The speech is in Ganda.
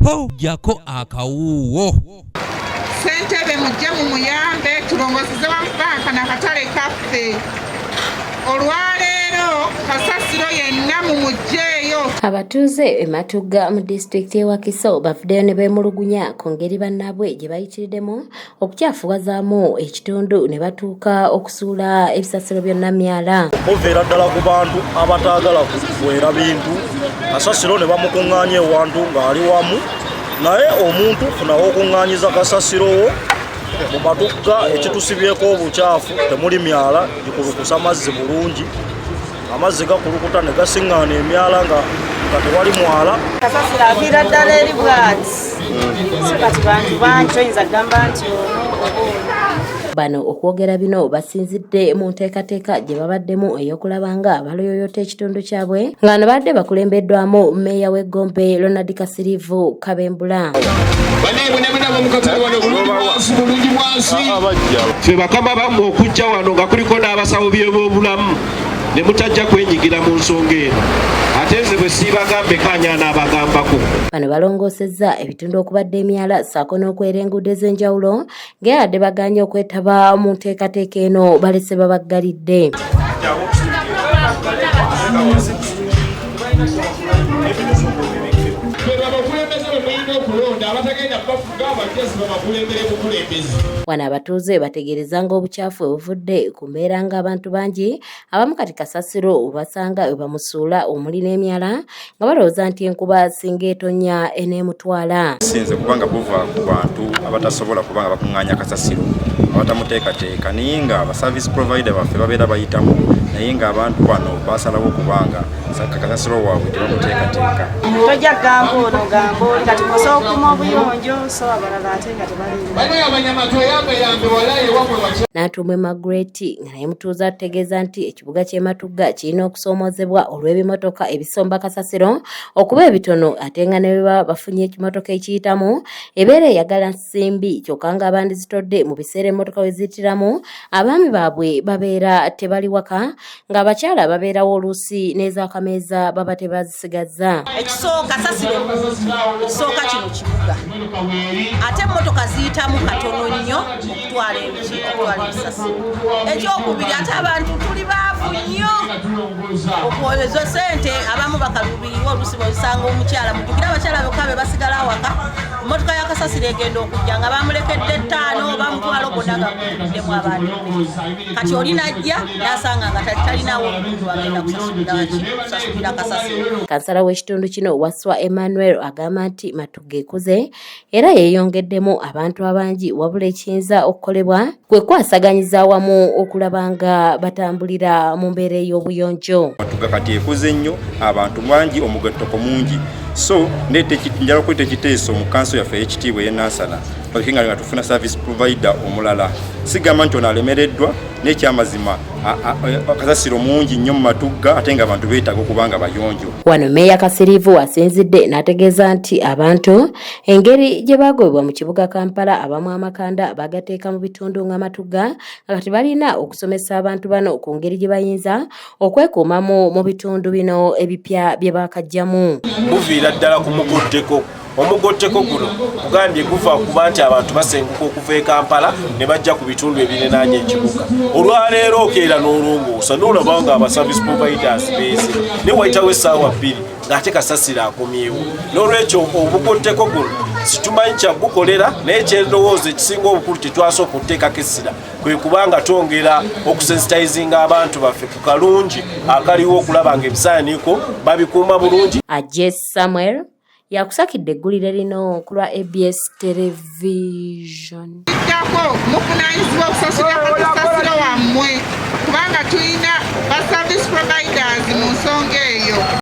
po jako akawuwo. Ssentebe mujje mu muyambe tulongoseze banka na katale kaffe. Olwaleero kasasiiro yenna mu mujjeeyo. Abatuuze ematugga mu disitulikiti y'e Wakiso bavuddeyo ne beemulugunya ku ngeri bannaabwe gye bayitiriddemu okukyafuwazaamu ekitundu ne batuuka okusuula ebisasiro byonna myala. Okuviira ddala ku bantu abataagala kuweera bintu, kasasiro ne bamukuŋŋaanya ewantu ng'ali wamu, naye omuntu funawo okuŋŋaanyiza kasasiro wo mu matugga ekitusibyeko obukyafu temuli myala gikulukusa amazzi bulungi. Amazzi gakulukuta ne gasiŋŋaana emyala nga tewali mwala. Kasasiro aviira ddala eri bw'ati. So kati bantu bangi toyinza kugamba nti bano okwogera bino basinzidde mu nteekateeka gye babaddemu ey'okulaba nga baloyoyota ekitundu kyabwe nga ne badde bakulembeddwamu mmeeya w'Egombe Ronald Kasirivu Kabembula. Ffe bakama bammwe okujja wano nga kuliko n'abasawo by'obulamu ne mutajja kwenyigira mu nsonga eno ate nze bwe siibagambe kanyaana abagambako. Bano balongoosezza ebitundu okubadde emyala ssaako n'okwera enguudo ez'enjawulo ng'eyadde baganye okwetaba mu nteekateeka eno balese babaggalidde. Wano abatuuze bategeereza nga obukyafu obuvudde ku mbeera ng'abantu bangi abamu kati kasasiro basanga we bamusuula omuli n'emyala nga balowooza nti enkuba singa etonnya eneemutwala. Sinze kubanga buva ku bantu abatasobola kubanga bakuŋŋaanya kasasiro abatamuteekateeka naye nga abaservice provider baffe babeera bayitamu naye nga abantu bano basalawo kubanga kasasiro waabwe tebamuteekateeka. tojja gamba ono gamba oli kati musobola okukuma obuyonjo so abalala ate nga tebaliimu. N'atuumwe Margaret nga naye mutuuza atutegeeza nti ekibuga ky'e Matugga kirina okusoomoozebwa olw'ebimotoka ebisomba kasasiro okuba ebitono ate nga ne bwe baba bafunye ekimotoka ekiyitamu ebeera eyagala nsimbi kyokka nga bandizitodde mu biseera emmotoka we ziyitiramu abaami baabwe babeera tebali waka ng'abakyala babeerawo oluusi n'ez'akameeza baba tebazisigazza. Ekisooka kasasiro ekisooka kino kibuga ate emmotoka ziyitamu katono nnyo okutwala ebisasiro. Ekyokubiri ate abantu tuli baavu nnyo okwoyeza ssente abamu bakaluubirirwa oluusi bw'osanga omukyala mujjukira abakyala bokka be basigala awaka emmotoka ya kasasiro egenda okujja nga bamulekedde 5 bamutwala bonna nga muddemu abantu kati oli najja n'asanga nga talinawo omuntu agenda kusasulira kasasiro. Kansala w'ekitundu kino Waswa Emmanuel agamba nti Matugga ekuze era yeeyongeddemu abantu abangi wabula ekiyinza okukolebwa kwe kwasaganyiza awamu okulaba nga batambulira mu mbeera ey'obuyonjo. Matugga kati ekuze nnyo, abantu bangi, omugattoko mungi, so njala okweta ekiteeso mu kanso yaffe ey'ekitiibwa ey'Nansana twakinga nga tufuna service provider omulala. Sigamba nti ono alemereddwa n'ekyamazima kasasiro mungi nnyo mu Matugga ate nga abantu beetaaga okubanga bayonjo. Wano Mmeeya Kasirivu asinzidde n'ategeeza nti abantu engeri gye baagobebwa mu kibuga Kampala abamu amakanda bagateeka mu bitundu nga Matugga nga kati balina okusomesa abantu bano ku ngeri gye bayinza okwekuumamu mu bitundu bino ebipya bye baakajjamu. Buviira ddala ku mugotteko. Omugotteko guno kugambye guva kuba nti abantu basenguka okuva e Kampala ne bajja ku bitundu ebirinaanye ekibuga. Olwaleero okeera n'olongoosa n'olaba nga abaservice providers beeze ne wayitawo essaawa 2 ng'ate kasasiro akomyewo. N'olwekyo obugotteko guno situmanyi kyagukolera naye kyendowooza ekisinga obukulu tetwasooka okuteekako essira kwe kubanga twongera okusensitizinga abantu baffe ku kalungi akaliwo okulaba nga ebisaaniiko babikuuma bulungi. Samuel yakusakidde eggulire lino ku lwa ABS Television. Mufuna